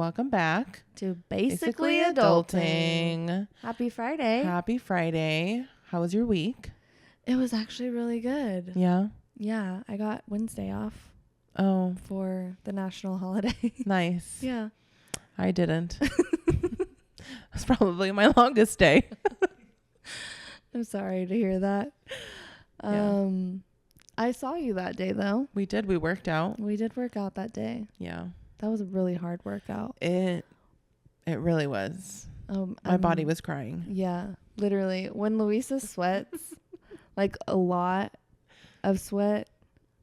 welcome back to Basically Adulting. Happy Friday. Happy Friday. How was your week? It was actually really good. Yeah? Yeah, I got Wednesday off Oh, for the national holiday. nice. Yeah. I didn't. It's probably my longest day. I'm sorry to hear that. Yeah. I saw you that day, though. We did. We worked out. We did work out that day. Yeah. That was a really hard workout. It really was. My body was crying. Yeah, literally. When Luisa sweats, like a lot of sweat,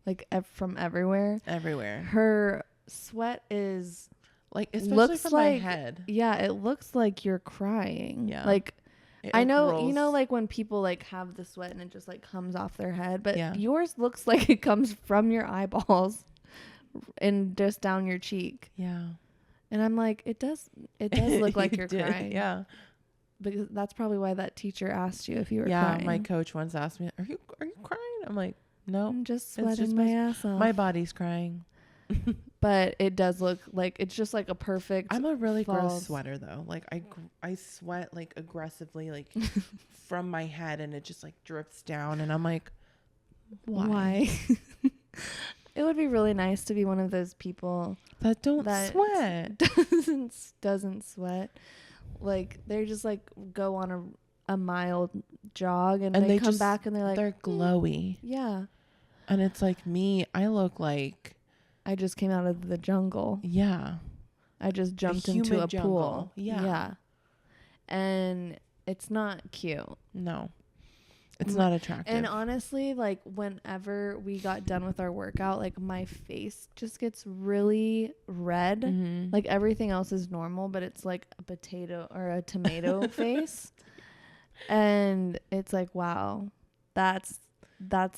like from everywhere. Everywhere. Her sweat is like, especially looks from like, my head. Yeah, it looks like you're crying. Yeah. Like, It I know, rolls. you know, like when people like have the sweat and it just like comes off their head, but Yeah. yours looks like it comes from your eyeballs and just down your cheek. Yeah. And I'm like, it does look like you're did. crying. Yeah. Because that's probably why that teacher asked you if you were Yeah. crying. My coach once asked me, "Are you crying?" I'm like, "No, I'm just it's sweating just my ass off. my body's crying." But it does look like it's just like a perfect. I'm a really gross falls. sweater though. Like I sweat like aggressively, like from my head, and it just like drifts down, and I'm like, why? It would be really nice to be one of those people that don't that sweat. doesn't sweat. Like they just like go on a mild jog and they come back and they're like, they're glowy. Yeah. And it's like me, I look like I just came out of the jungle. Yeah. I just jumped into a jungle. pool. Yeah. And it's not cute. No. It's not attractive. And honestly, like whenever we got done with our workout, like my face just gets really red. Mm-hmm. Like everything else is normal, but it's like a potato or a tomato face. And it's like, wow, that's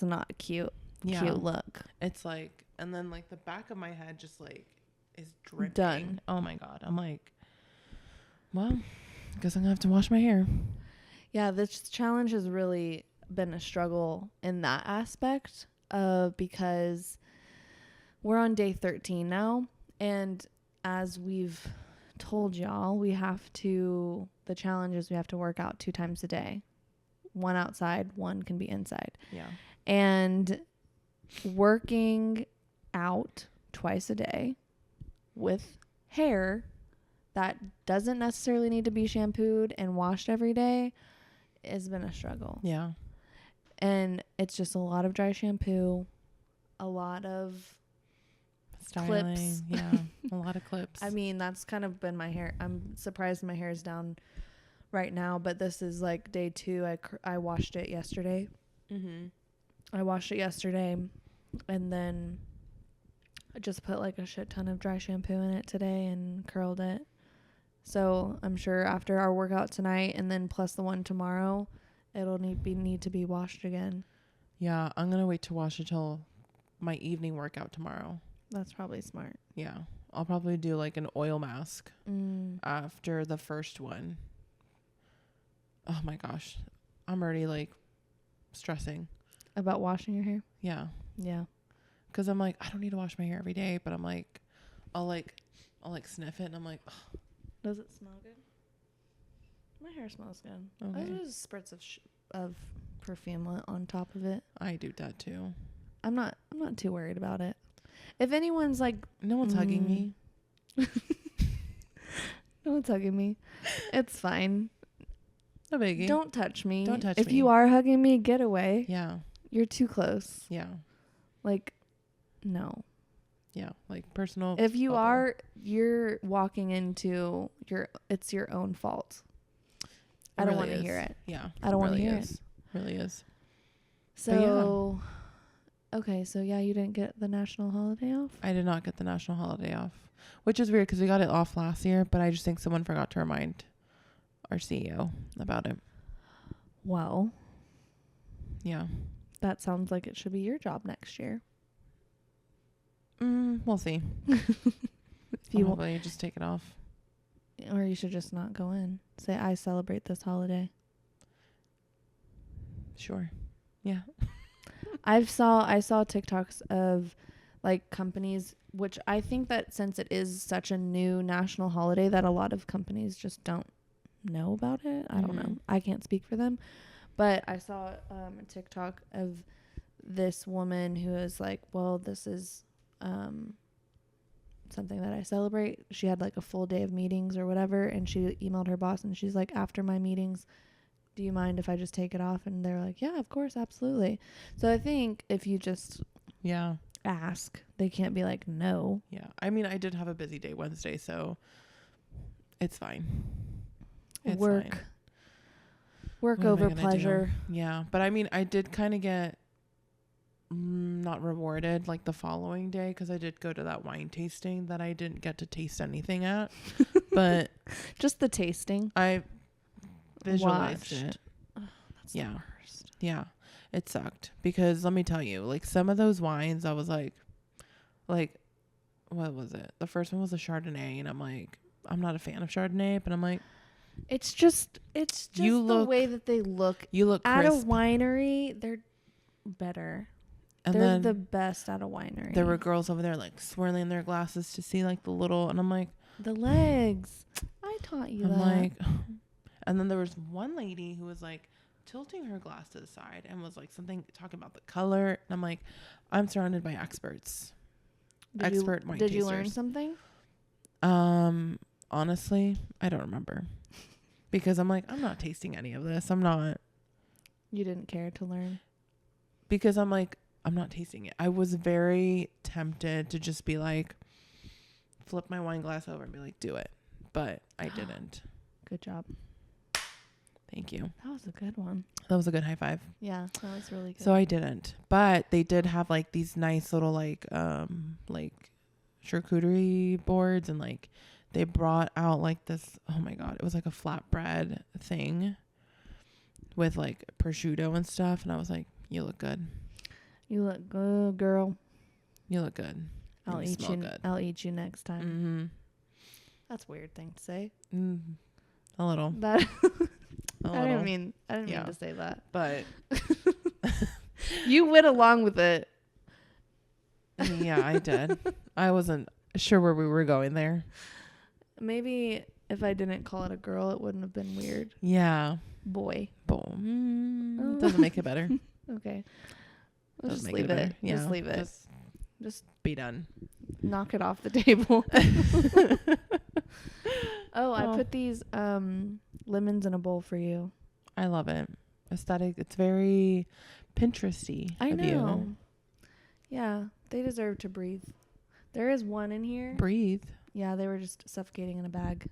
not cute. Yeah. Cute look. It's like, and then like the back of my head just like is dripping. Done. Oh my God. I'm like, well, I guess I'm gonna have to wash my hair. Yeah, this challenge has really been a struggle in that aspect because we're on day 13 now. And as we've told y'all, the challenge is we have to work out 2 times a day. One outside, one can be inside. Yeah. And working out twice a day with hair that doesn't necessarily need to be shampooed and washed every day has been a struggle. Yeah. And it's just a lot of dry shampoo, a lot of styling. clips. Yeah. A lot of clips. I mean, that's kind of been my hair. I'm surprised my hair is down right now, but this is like day 2. I washed it yesterday. Mm-hmm. I washed it yesterday and then I just put like a shit ton of dry shampoo in it today and curled it. So I'm sure after our workout tonight and then plus the one tomorrow, it'll need to be washed again. Yeah, I'm gonna wait to wash it till my evening workout tomorrow. That's probably smart. Yeah, I'll probably do like an oil mask after the first one. Oh my gosh, I'm already like stressing About washing your hair? Yeah, Yeah. because I'm like, I don't need to wash my hair every day, but I'm like, I'll sniff it and I'm like, ugh. Does it smell good? My hair smells good. Okay. I use spritz of perfume on top of it. I do that too. I'm not too worried about it. If anyone's like, No one's hugging me. no one's hugging me. It's fine. No biggie. Don't touch me. Don't touch if me. you are hugging me, get away. Yeah. You're too close. Yeah. Like, no. Yeah. Like personal. If you bubble. are, you're walking into it's your own fault. I don't want to hear it. Yeah. I don't want to really hear is. it. Really is. So, okay. So yeah, you didn't get the national holiday off? I did not get the national holiday off, which is weird because we got it off last year, but I just think someone forgot to remind our CEO about it. Well, Yeah. that sounds like it should be your job next year. We'll see. If you want, Probably just take it off. or you should just not go in. Say, I celebrate this holiday. Sure. Yeah. I saw TikToks of like companies, which I think that since it is such a new national holiday that a lot of companies just don't know about it. I don't know. I can't speak for them. But I saw a TikTok of this woman who is like, well, this is something that I celebrate. She had like a full day of meetings or whatever, and she emailed her boss and she's like, after my meetings, do you mind if I just take it off? And they're like, yeah, of course, absolutely. So I think if you just ask, they can't be like, no. Yeah. I mean, I did have a busy day Wednesday, so it's fine. It's work fine. Work over pleasure. Yeah. But I mean, I did kind of get not rewarded like the following day, because I did go to that wine tasting that I didn't get to taste anything at. But just the tasting. I visualized it. Oh, that's yeah. the worst. Yeah. It sucked, because let me tell you, like some of those wines, I was like, what was it? The first one was a Chardonnay, and I'm like, I'm not a fan of Chardonnay, but I'm like, it's just the way that they look. You look at crisp. a winery. They're better. And they're then the best at a winery. There were girls over there like swirling their glasses to see like the little, and I'm like, the legs. I taught you that. I'm like, and then there was one lady who was like tilting her glass to the side and was like talking about the color. And I'm like, I'm surrounded by experts. Wine tasters. Did you learn something? Honestly, I don't remember, because I'm like, I'm not tasting any of this. I'm not. You didn't care to learn? Because I'm like, I'm not tasting it. I was very tempted to just be like, flip my wine glass over and be like, do it. But I didn't. Good job. Thank you. That was a good one. That was a good high five. Yeah, that was really good. So I didn't. But they did have like these nice little like charcuterie boards, and like they brought out like this, oh my God, it was like a flatbread thing with like prosciutto and stuff. And I was like, you look good. You look good, girl. You look good. I'll eat you. Good. I'll eat you next time. Mm-hmm. That's a weird thing to say. A little. That I didn't mean to say that. But you went along with it. Yeah, I did. I wasn't sure where we were going there. Maybe if I didn't call it a girl, it wouldn't have been weird. Yeah. Boy. Boom. Doesn't make it better. Okay. Let's just leave it. Yeah. Just leave it. Just be done. Knock it off the table. I put these lemons in a bowl for you. I love it. Aesthetic. It's very Pinteresty. I know. Yeah, they deserve to breathe. There is one in here. Breathe. Yeah, they were just suffocating in a bag.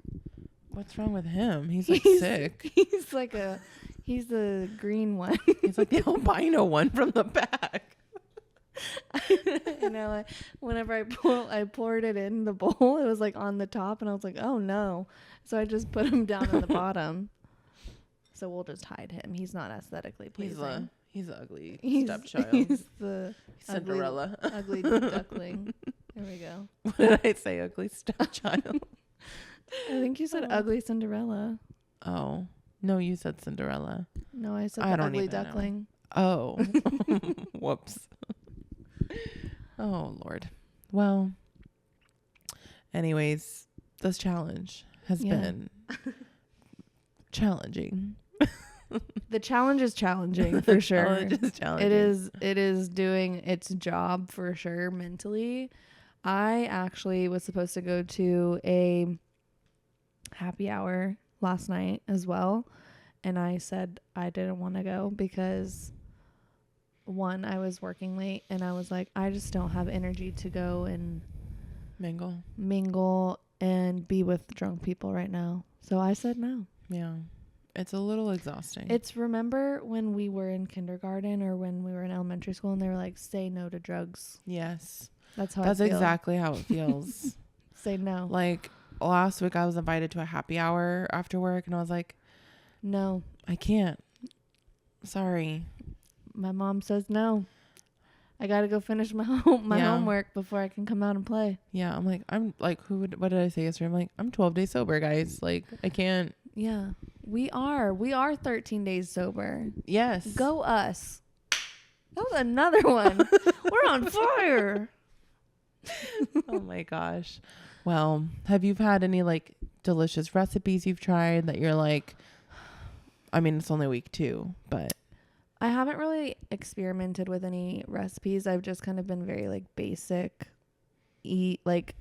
What's wrong with him? He's like sick. He's the green one. He's like the albino one from the back. And whenever I poured it in the bowl, it was like on the top, and I was like, oh no. So I just put him down on the bottom. So we'll just hide him. He's not aesthetically pleasing. He's the ugly stepchild. He's the Cinderella. Ugly duckling. There we go. What did I say? Ugly stepchild. I think you said ugly Cinderella. Oh. No, you said Cinderella. No, I said ugly duckling. Know. Oh. Whoops. Oh, Lord. Well, anyways, this challenge has been challenging. The challenge is challenging for sure. Challenging. It is doing its job for sure mentally. I actually was supposed to go to a happy hour last night as well, and I said I didn't want to go because one, I was working late, and I was like, I just don't have energy to go and mingle and be with drunk people right now. So I said no. Yeah. It's a little exhausting. Remember when we were in kindergarten or when we were in elementary school and they were like, say no to drugs. Yes. That's exactly how it feels. Say no. Like last week I was invited to a happy hour after work, and I was like, no, I can't. Sorry. My mom says no. I got to go finish my homework before I can come out and play. Yeah. I'm like, what did I say yesterday? I'm like, I'm 12 days sober, guys. Like, I can't. Yeah. We are 13 days sober. Yes. Go us. That was another one. We're on fire. Oh my gosh. Well, have you had any like delicious recipes you've tried that you're like, I mean, it's only week 2, but I haven't really experimented with any recipes. I've just kind of been very like basic, eat like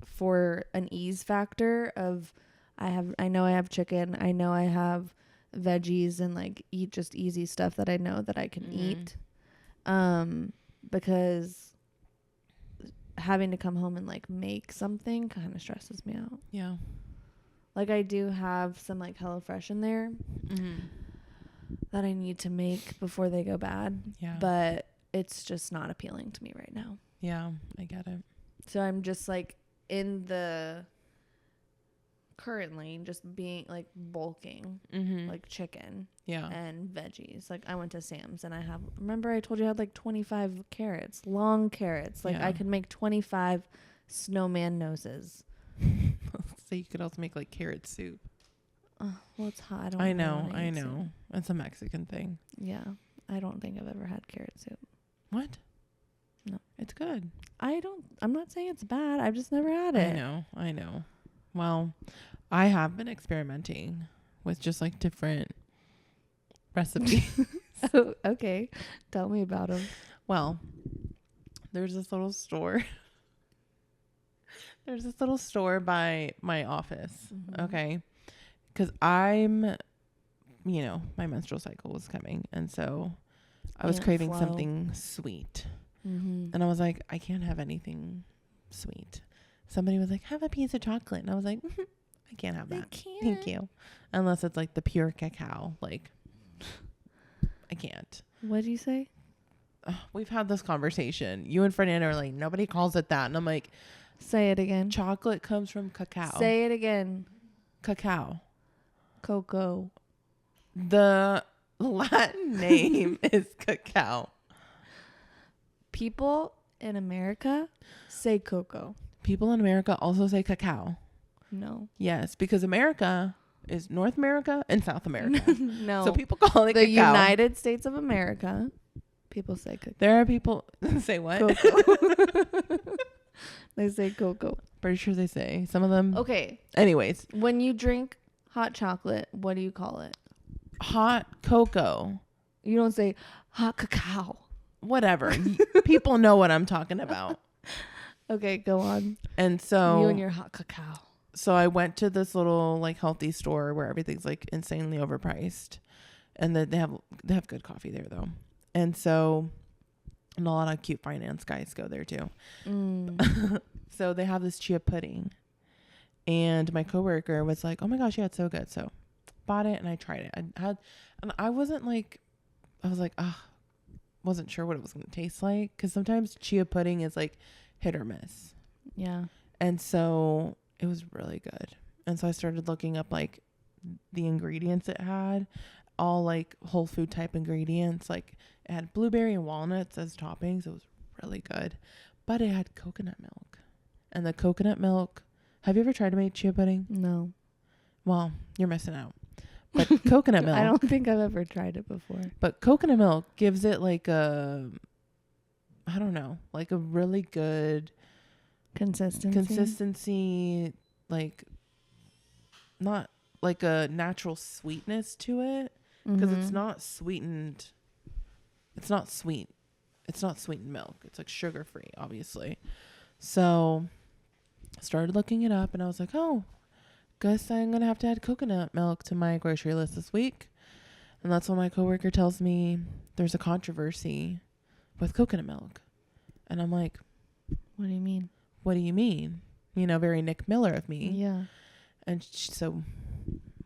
for an ease factor of I know I have chicken, I know I have veggies, and like eat just easy stuff that I know that I can eat. Because having to come home and like make something kind of stresses me out. yeah. Like I do have some like HelloFresh in there that I need to make before they go bad. Yeah. But it's just not appealing to me right now. Yeah, I get it. So I'm just like currently just being like bulking like chicken Yeah. and veggies. Like I went to Sam's and remember I told you I had like 25 carrots, long carrots. Like Yeah. I could make 25 snowman noses. So you could also make like carrot soup. Well, it's hot. I don't. I really know. wanna I eat soup. know. It's a Mexican thing. Yeah, I don't think I've ever had carrot soup. What? No. It's good. I'm not saying it's bad. I've just never had it. I know. Well, I have been experimenting with just like different recipes. Oh, okay. Tell me about them. Well, there's this little store. There's this little store by my office. Okay. Because my menstrual cycle was coming. And so I was Can't craving flow. something sweet. And I was like, I can't have anything sweet. Somebody was like, have a piece of chocolate. And I was like, I can't have that. Thank you. Unless it's like the pure cacao. Like, I can't. What did you say? We've had this conversation. You and Fernanda are like, nobody calls it that. And I'm like, Say it again. chocolate comes from cacao. Say it again. Cacao. Cocoa. The Latin name is cacao. People in America say cocoa. People in America also say cacao. No. Yes, because America is North America and South America. No. So people call it the cacao. United States of America. People say cocoa. There are people say what? Cocoa. They say cocoa. Pretty sure they say some of them. Okay. Anyways, When you drink hot chocolate, what do you call it? hot cocoa. You don't say hot cacao. Whatever. People know what I'm talking about. Okay, go on. And so You and your hot cacao. So I went to this little like healthy store where everything's like insanely overpriced, and then they have good coffee there though. And so, and a lot of cute finance guys go there too. So they have this chia pudding, and my coworker was like, "Oh my gosh, yeah, it's so good." So bought it and I tried it. I wasn't like, I was like, wasn't sure what it was going to taste like, because sometimes chia pudding is like hit or miss. Yeah. And so it was really good. And so I started looking up like the ingredients it had, all like whole food type ingredients. Like it had blueberry and walnuts as toppings. It was really good. But it had coconut milk. And the coconut milk, have you ever tried to make chia pudding? No. Well, you're missing out. But coconut milk. I don't think I've ever tried it before. But coconut milk gives it like a, I don't know, like a really good consistency, like not like a natural sweetness to it, because it's not sweetened. It's not sweet. It's not sweetened milk. It's like sugar free, obviously. So I started looking it up and I was like, oh, guess I'm going to have to add coconut milk to my grocery list this week. And that's when my coworker tells me there's a controversy with coconut milk. And I'm like, What do you mean? what do you mean? You know, very Nick Miller of me. Yeah. And so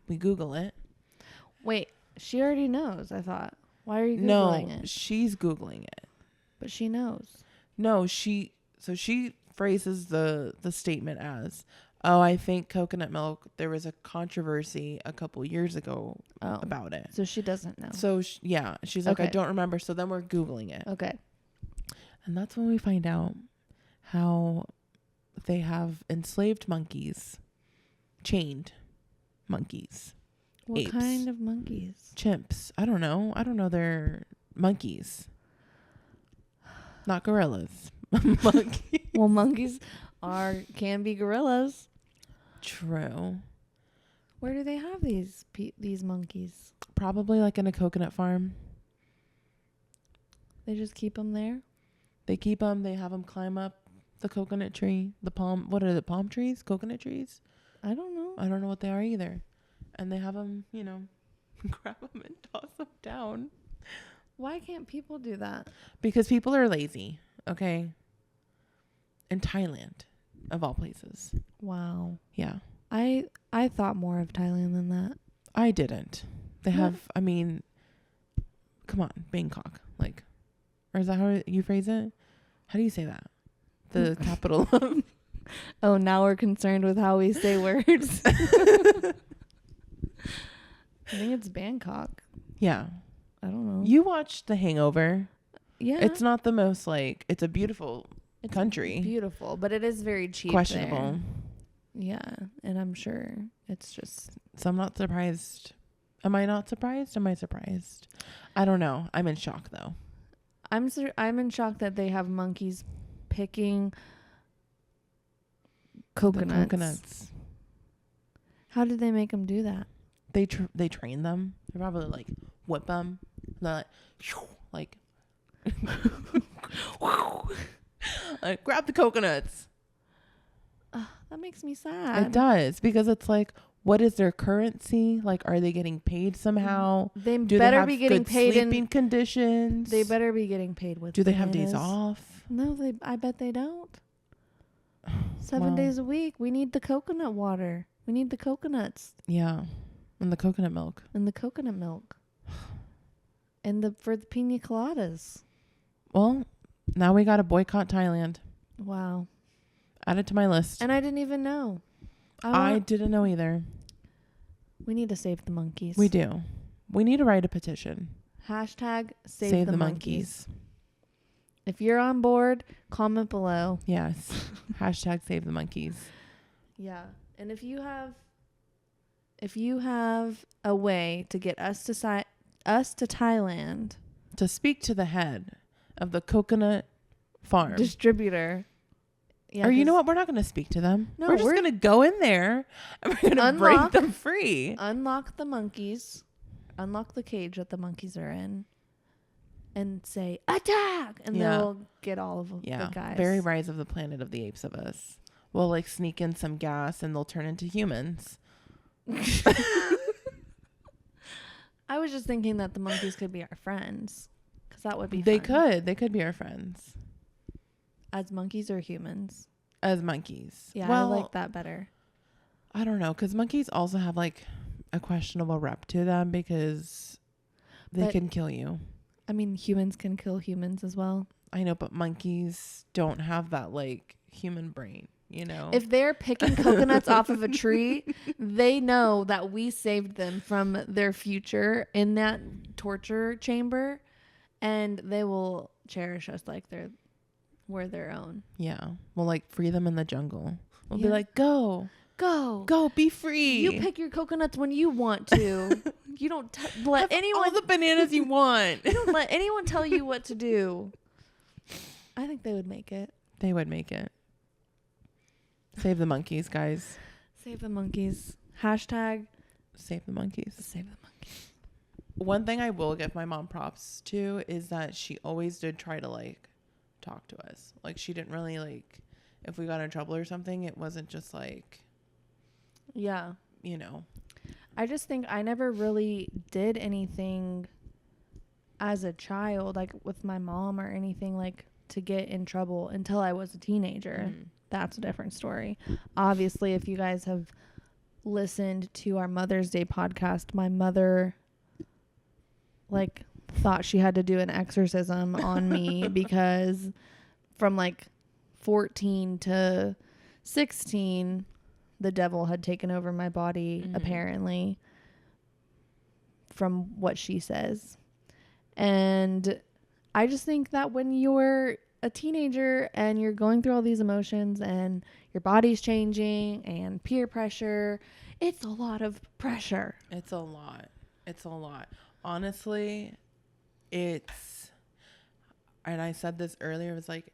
we Google it. Wait, she already knows, I thought. Why are you Googling No, it? she's Googling it. But she knows. No, she phrases the statement as, oh, I think coconut milk, there was a controversy a couple years ago about it. So she doesn't know. So she's like, I Okay. don't remember. So then we're Googling it. Okay. And that's when we find out how they have enslaved monkeys, chained monkeys, What apes. kind of monkeys? chimps. I don't know. They're monkeys, not gorillas. Monkeys. Well, monkeys can be gorillas. True. Where do they have these monkeys? Probably like in a coconut farm. They just keep them there? They keep them. They have them climb up the coconut tree, the palm. What are the palm trees? Coconut trees? I don't know. I don't know what they are either. And they have them, you know, grab them and toss them down. Why can't people do that? Because people are lazy. Okay. In Thailand, of all places. Wow. Yeah. I thought more of Thailand than that. I didn't. They What? have, I mean, come on, Bangkok. Like, or is that how you phrase it? How do you say that? The capital of. Oh, now we're concerned with how we say words. I think it's Bangkok. Yeah. I don't know. You watched The Hangover. Yeah. It's not the most like, it's a beautiful It's country. beautiful, but it is very cheap. Questionable. There. Yeah, and I'm sure it's just. So I'm not surprised. Am I not surprised? Am I surprised? I don't know. I'm in shock though. I'm in shock that they have monkeys picking The coconuts. coconuts. How did they make them do that? They train them. They probably like whip them. They're like, like grab the coconuts. That makes me sad. It does, because it's like, what is their currency? Like, are they getting paid somehow? They Do better they have be getting good paid sleeping in. conditions? They better be getting paid with. Do they have days bananas. off? No, I bet they don't. 7 Well, days a week. We need the coconut water. We need the coconuts Yeah, and the coconut milk. and the coconut milk. And for the pina coladas. Well, now we got to boycott Thailand. Wow. Add it to my list. And I didn't even know. I didn't know either. We need to save the monkeys. We do. We need to write a petition. Hashtag save the monkeys. monkeys. If you're on board, comment below. Yes. Hashtag save the monkeys. Yeah. And if you have a way to get us to Thailand, To speak to the head of the coconut farm. distributor. Yeah, or you know what? We're not going to speak to them. No, we're just going to go in there and we're going to break Unlock- them free. Unlock the monkeys. Unlock the cage that the monkeys are in. And say, attack! And Yeah. they'll get all of the guys. Very Rise of the Planet of the Apes of us. We'll like sneak in some gas and they'll turn into humans. I was just thinking that the monkeys could be our friends. Because that would be They fun. They could be our friends. As monkeys or humans. As monkeys. Yeah, Well, I like that better. I don't know. Because monkeys also have like a questionable rep to them because they But- can kill you. I mean, humans can kill humans as well. I know, but monkeys don't have that like human brain, you know? If they're picking coconuts off of a tree, they know that we saved them from their future in that torture chamber, and they will cherish us like we're their own. Yeah. We'll like free them in the jungle. We'll be Yeah. like, go, be free. You pick your coconuts when you want to. You don't let Have anyone. all the bananas you want. You don't let anyone tell you what to do. I think they would make it. They would make it. Save the monkeys, guys. Save the monkeys. Hashtag Save the monkeys. save the monkeys. One thing I will give my mom props to is that she always did try to like talk to us. Like she didn't really like, if we got in trouble or something, it wasn't just like, Yeah. you know. I just think I never really did anything as a child, like with my mom or anything like to get in trouble until I was a teenager. That's a different story. Obviously, if you guys have listened to our Mother's Day podcast, my mother like thought she had to do an exorcism on me because from like 14 to 16 the devil had taken over my body, apparently, from what she says. And I just think that when you're a teenager and you're going through all these emotions and your body's changing and peer pressure, it's a lot of pressure. It's a lot. It's a lot. Honestly, and I said this earlier, it was like,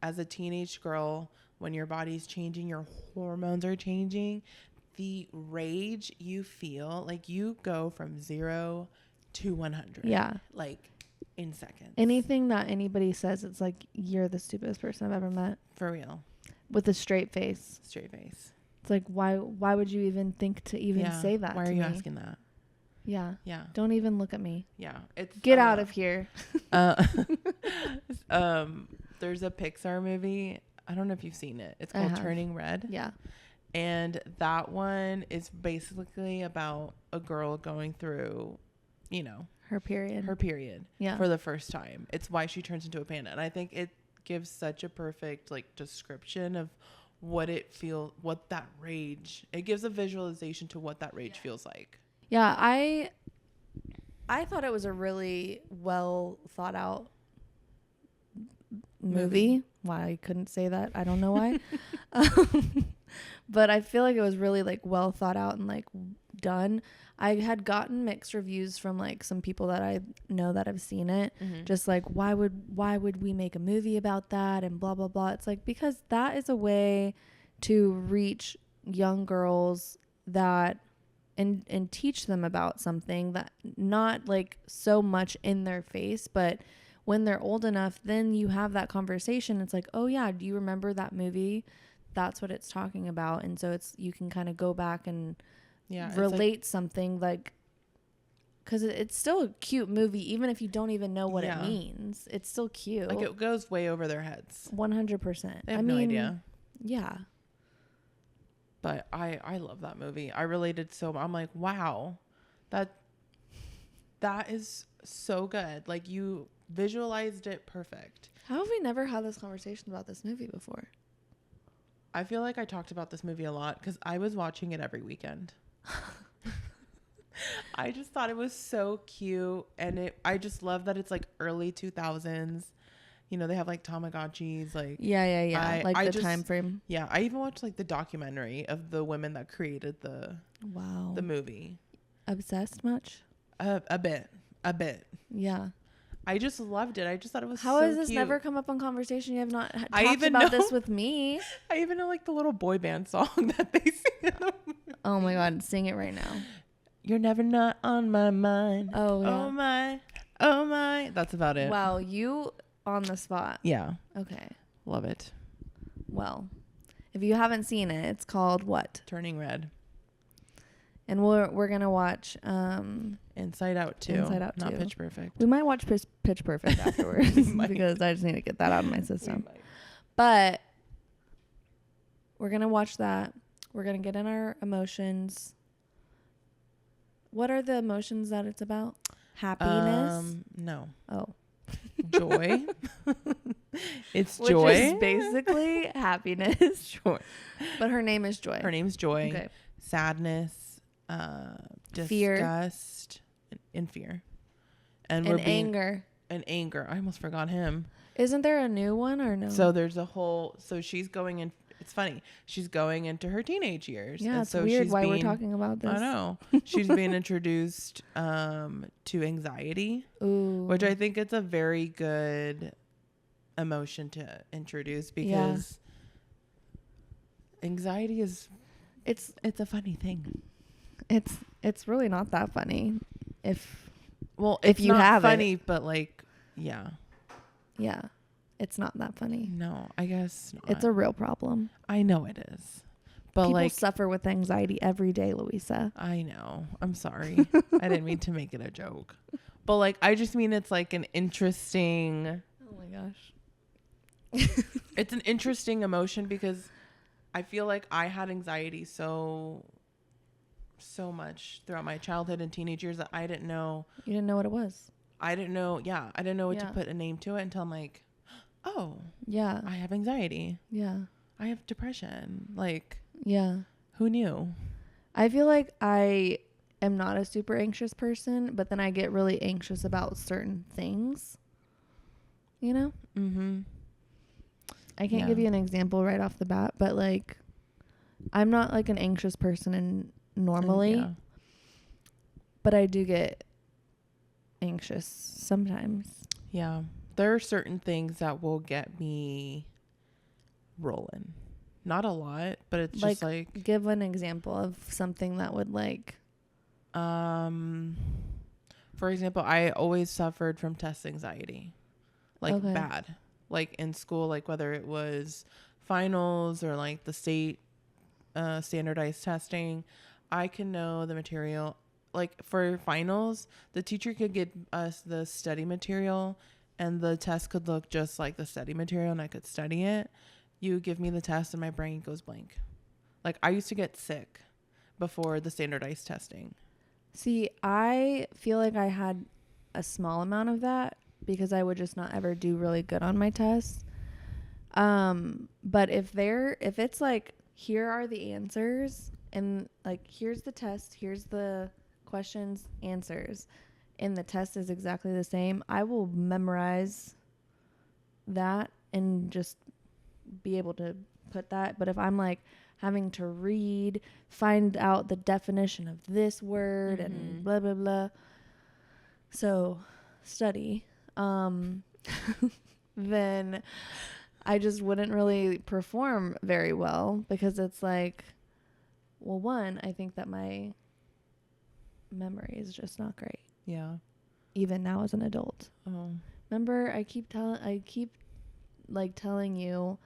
as a teenage girl, when your body's changing, your hormones are changing, the rage you feel, like you go from 0 to 100. Yeah. Like in seconds. Anything that anybody says, it's like, you're the stupidest person I've ever met. For real. With a straight face. Straight face. It's like, why would you even think to even say that? Why to are you me? asking that? Yeah. Yeah. Don't even look at me. Yeah. It's Get out of here. There's a Pixar movie. I don't know if you've seen it. It's called Turning Red. Yeah. And that one is basically about a girl going through, you know, her period. Yeah. For the first time. It's why she turns into a panda. And I think it gives such a perfect like description of what that rage, it gives a visualization to what that rage feels like. Yeah. I thought it was a really well thought out movie. Why I couldn't say that, I don't know why. But I feel like it was really like well thought out and like done. I had gotten mixed reviews from like some people that I know that have seen it. Just like, why would we make a movie about that and blah blah blah. It's like, because that is a way to reach young girls that and teach them about something that not like so much in their face, but when they're old enough, then you have that conversation. It's like, oh yeah, do you remember that movie? That's what it's talking about. And so you can kind of go back and relate something like, because it's still a cute movie, even if you don't even know what it means. It's still cute. Like it goes way over their heads. 100%. They have no idea. Yeah. But I love that movie. I related I'm like, wow, that is so good. Like you visualized it perfect. How have we never had this conversation about this movie before? I feel like I talked about this movie a lot because I was watching it every weekend. I just thought it was so cute. And I just love that it's like early 2000s. You know, they have like Tamagotchis. Like Yeah. Like the time frame. Yeah. I even watched like the documentary of the women that created the movie. Obsessed much? A bit. Yeah. I just loved it. I just thought it was How so has this cute. never come up on conversation? You have not talked about this with me. I even know like the little boy band song that they sing in the movie. Oh my God. Sing it right now. You're never not on my mind. Oh, yeah. Oh my. Oh my. That's about it. Wow. You on the spot. Yeah. Okay. Love it. Well, if you haven't seen it, it's called what? Turning Red. And we're going to watch Inside Out 2. Inside Out 2. Not Pitch Perfect. We might watch Pitch Perfect afterwards because I just need to get that out of my system. But we're going to watch that. We're going to get in our emotions. What are the emotions that it's about? Happiness? No. Oh. Joy. It's Which Joy. is basically happiness. Sure. But her name is Joy. Her name's Joy. Okay. Sadness. Fear. Disgust. And fear. And anger. And anger. I almost forgot him. Isn't there a new one or no? So there's so she's going in. It's funny. She's going into her teenage years. Yeah, and it's so weird why we're talking about this. I know. She's being introduced to anxiety, which I think it's a very good emotion to introduce because anxiety is it's a funny thing. It's really not that funny if it's you not have funny, it. but like yeah. It's not that funny. No, I guess not. It's a real problem. I know it is. But people suffer with anxiety every day, Louisa. I know. I'm sorry. I didn't mean to make it a joke. But like I just mean it's like an interesting Oh my gosh. It's an interesting emotion because I feel like I had anxiety so much throughout my childhood and teenage years that I didn't know. You didn't know what it was. I didn't know what to put a name to it until I'm like, oh, yeah, I have anxiety. Yeah. I have depression. Like, yeah. Who knew? I feel like I am not a super anxious person, but then I get really anxious about certain things. You know? Mm-hmm. I can't give you an example right off the bat, but like I'm not like an anxious person normally. But I do get anxious sometimes. Yeah. There are certain things that will get me rolling. Not a lot, but it's Like, just like, give an example of something that would like. for example, I always suffered from test anxiety, like Okay. bad, like in school, like whether it was finals or like the state standardized testing. I can know the material. Like for finals, the teacher could give us the study material and the test could look just like the study material and I could study it. You give me the test and my brain goes blank. Like I used to get sick before the standardized testing. See, I feel like I had a small amount of that because I would just not ever do really good on my tests. But if it's like, here are the answers and like, here's the test, here's the questions, answers, and the test is exactly the same, I will memorize that and just be able to put that. But if I'm like having to read, find out the definition of this word and blah blah blah, so study, then I just wouldn't really perform very well because it's like, well, one, I think that my memory is just not great, Yeah. even now as an adult. Oh. Remember, I keep like telling you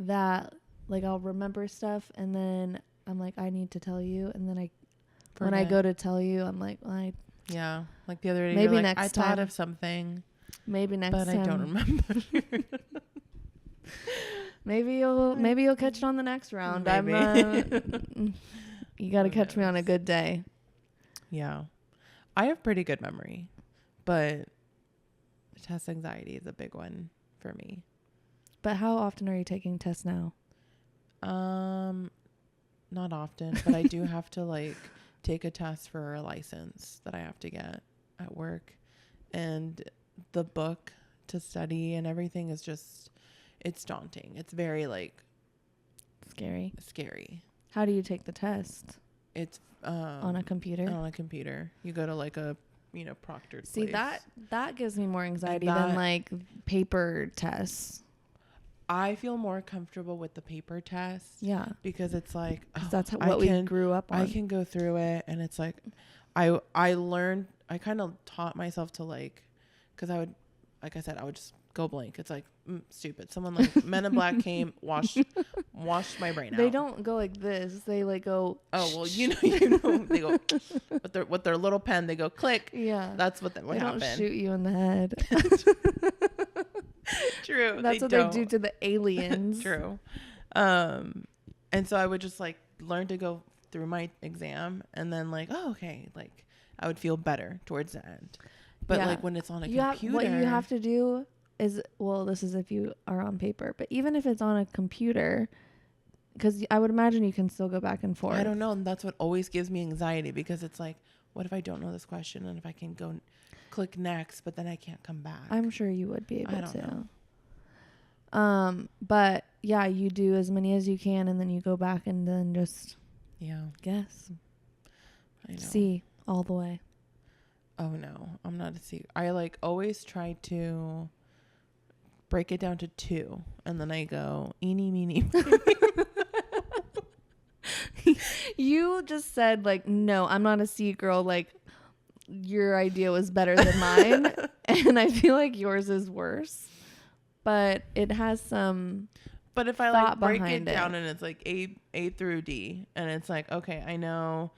that like I'll remember stuff and then I'm like, I need to tell you, and then when I go to tell you, I'm like, well, Yeah. Like the other day, Maybe you're like, next I thought time. of something, maybe next but time. I don't remember. Maybe you'll catch it on the next round. Maybe. You got to Who catch me on a knows? good day. Yeah. I have pretty good memory, but test anxiety is a big one for me. But how often are you taking tests now? Not often, but I do have to like take a test for a license that I have to get at work, and the book to study and everything is just, it's daunting. It's very like Scary. scary. How do you take the test? It's On a computer? On a computer. You go to like a, proctored See, place. that gives me more anxiety that- than like paper tests. I feel more comfortable with the paper test. Yeah. Because it's like, 'Cause that's I what we can- grew up on. I can go through it, and it's like, I learned, I kind of taught myself to like, because I would, like I said, I would just go blank. It's like, stupid. Someone like Men in Black came, washed my brain out. They don't go like this. They like go. Oh, well, you know, they go with their little pen. They go click. Yeah. That's what would They happen. don't shoot you in the head. True. That's what they do to the aliens. True. And so I would just like learn to go through my exam, and then like, oh, okay, like I would feel better towards the end. But Yeah. like when it's on a You have, computer, what you have to do is, well, this is if you are on paper, but even if it's on a computer, because I would imagine you can still go back and forth. I don't know, and that's what always gives me anxiety, because it's like, what if I don't know this question, and if I can go click next, but then I can't come back. I'm sure you would be able I don't to. know. But yeah, you do as many as you can, and then you go back and then just Yeah, guess. I know. See all the way. Oh no, I'm not a C. I like always try to break it down to 2, and then I go eeny meeny. You just said like, no, I'm not a C girl. Like, your idea was better than mine, and I feel like yours is worse. But it has some. But if I like thought break it behind down it. and it's like A through D, and it's like, okay, I know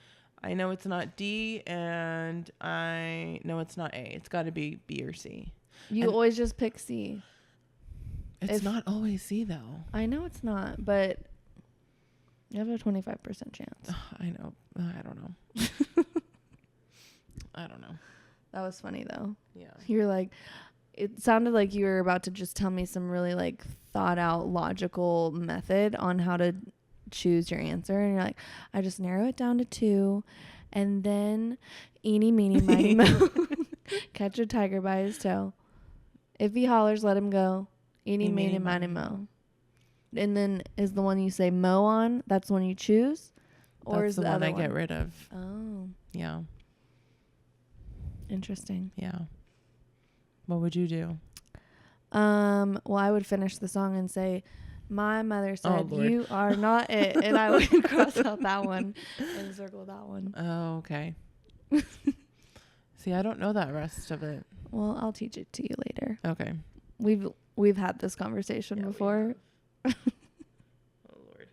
it's not D, and I know it's not A. It's got to be B or C. You And- always just pick C. It's If- not always C though. I know it's not, but you have a 25% chance. I know. I don't know. I don't know. That was funny though. Yeah. You're like, it sounded like you were about to just tell me some really like thought out logical method on how to choose your answer, and you're like, I just narrow it down to 2, and then eeny meeny miny mo, catch a tiger by his tail. If he hollers, let him go. Eeny meeny miny mo. And then is the one you say mo on? That's the one you choose, or That's is the the one other I one? get rid of. Oh, Yeah. interesting. Yeah. What would you do? Well, I would finish the song and say, My mother Oh, said, Lord. "You are not it," and I would cross out that one and circle that one. Oh, okay. See, I don't know that rest of it. Well, I'll teach it to you later. Okay. We've had this conversation Yeah, we before. Oh, Lord.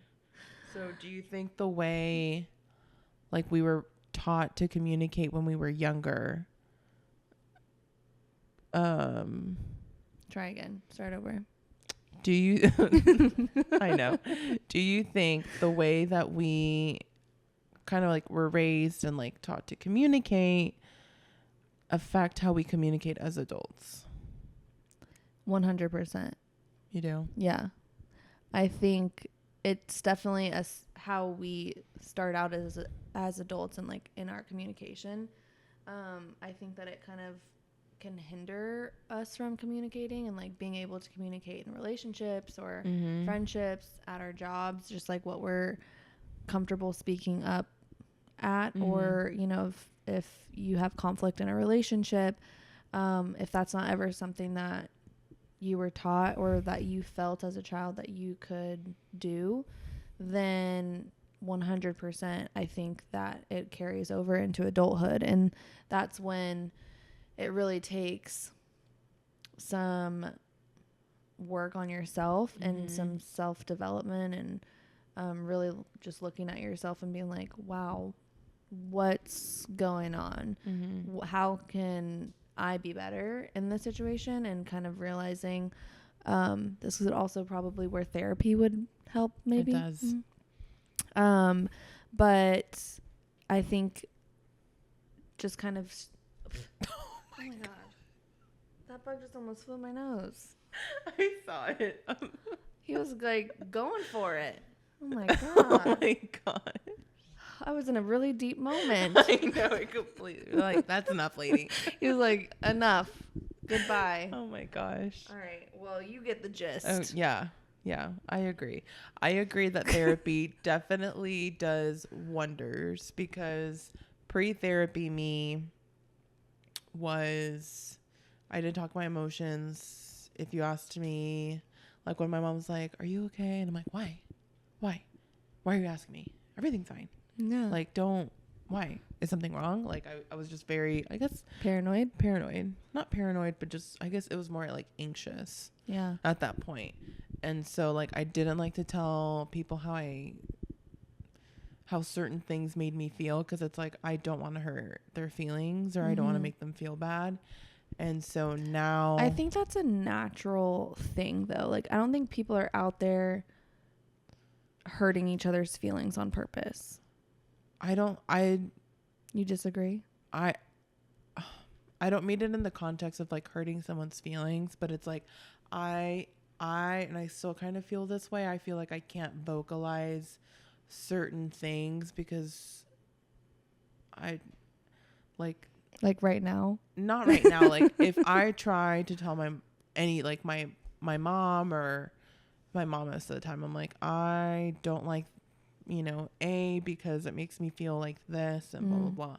So do you think the way, like, we were taught to communicate when we were younger, Try again. Start over. do you, I know, do you think the way that we kind of like were raised and like taught to communicate affect how we communicate as adults? 100%. You do? Yeah. I think it's definitely how we start out as adults and like in our communication. I think that it kind of can hinder us from communicating and like being able to communicate in relationships or friendships, at our jobs, just like what we're comfortable speaking up at, or, you know, if you have conflict in a relationship, if that's not ever something that you were taught or that you felt as a child that you could do, then 100% I think that it carries over into adulthood. And that's when it really takes some work on yourself and some self-development and really just looking at yourself and being like, wow, what's going on? How can I be better in this situation? And kind of realizing this is also probably where therapy would help, maybe. It does. But I think just kind of oh my god, that bug just almost flew in my nose. I saw it. He was like going for it. Oh my Oh god. my God. I was in a really deep moment. I know it completely. Like, that's enough, lady. He was like, enough. Goodbye. Oh my gosh. All right. Well, you get the gist. Oh, yeah. Yeah, I agree. I agree that therapy definitely does wonders, because pre-therapy me was, I didn't talk my emotions. If you asked me, like when my mom was like, "Are you okay?" And I'm like, "Why? Why are you asking me? Everything's fine." Yeah. Like, don't, why? Is something wrong? Like, I was just very, I guess, Paranoid. not paranoid, but just, I guess it was more like anxious Yeah. at that point. And so like, I didn't like to tell people how certain things made me feel, because it's like, I don't want to hurt their feelings, or I don't want to make them feel bad. And so now I think that's a natural thing though. Like, I don't think people are out there hurting each other's feelings on purpose. You disagree? I don't mean it in the context of like hurting someone's feelings, but it's like and I still kind of feel this way. I feel like I can't vocalize certain things because I like right now? not right now. Like, if I try to tell my mom, or my mom most of the time, I'm like, I don't like, because it makes me feel like this and blah, blah, blah.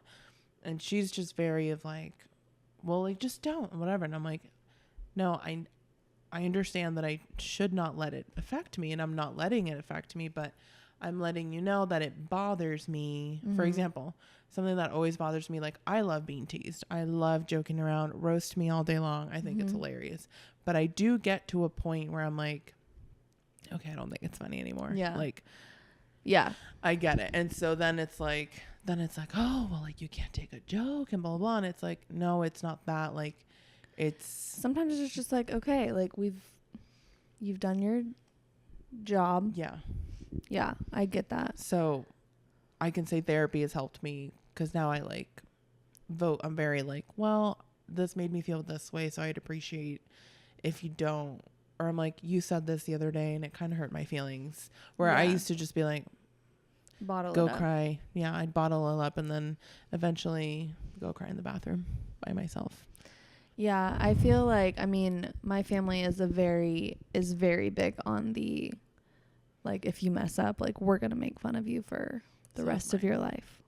And she's just very of like, well, like, just don't, whatever. And I'm like, no, I understand that I should not let it affect me, and I'm not letting it affect me, but I'm letting you know that it bothers me. For example, something that always bothers me, like, I love being teased. I love joking around. Roast me all day long. I think it's hilarious. But I do get to a point where I'm like, okay, I don't think it's funny anymore. Yeah. Like, Yeah. I get it. And so then it's like, oh, well, like, you can't take a joke and blah, blah, blah. And it's like, no, it's not that. Like, it's Sometimes it's just like, okay, like you've done your job. yeah. Yeah, I get that. So I can say therapy has helped me, because now I like vote. I'm very like, well, this made me feel this way, so I'd appreciate if you don't. Or I'm like, you said this the other day and it kind of hurt my feelings. Where I Yeah. used to just be like, Bottle go it up. cry. Yeah, I'd bottle it up and then eventually go cry in the bathroom by myself. Yeah, I feel like, I mean, my family is very big on the, like, if you mess up, like, we're going to make fun of you for the So rest of your life.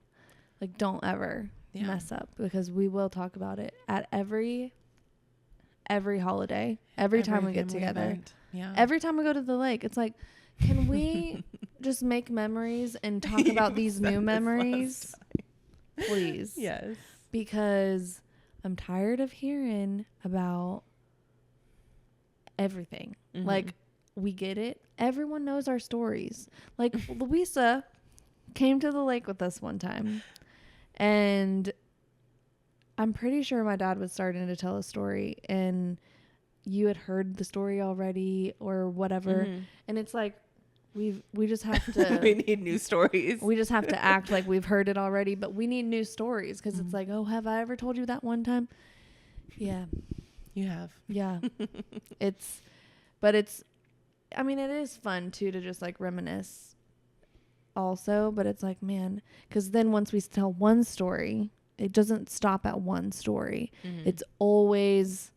Like, don't ever Yeah. mess up, because we will talk about it at every holiday, every time we get family together. event. Yeah. Every time we go to the lake, it's like, can we just make memories and talk about these said new this memories? Please. Yes. Because I'm tired of hearing about everything. Mhm. Like, we get it. Everyone knows our stories. Like, Louisa came to the lake with us one time, and I'm pretty sure my dad was starting to tell a story, and you had heard the story already or whatever. Mhm. And it's like, we just have to we need new stories. we just have to act like we've heard it already, but we need new stories, because Mhm. it's like, oh, have I ever told you that one time? Yeah. You have. Yeah. I mean, it is fun too to just like reminisce also, but it's like, man, because then once we tell one story, it doesn't stop at one story. Mhm. It's always,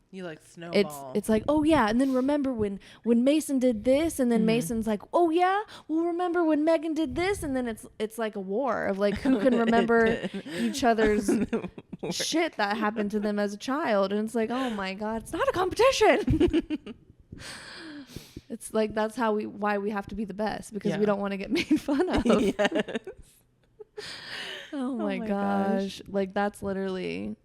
you like snowball. it's like, oh yeah, and then remember when Mason did this, and then Mhm. Mason's like, oh yeah, well remember when Megan did this, and then it's like a war of like who can remember each other's shit that happened to them as a child. And it's like, oh my god, it's not a competition. It's like, that's why we have to be the best, because Yeah. we don't want to get made fun of. Yes. Oh my my gosh. Like, that's literally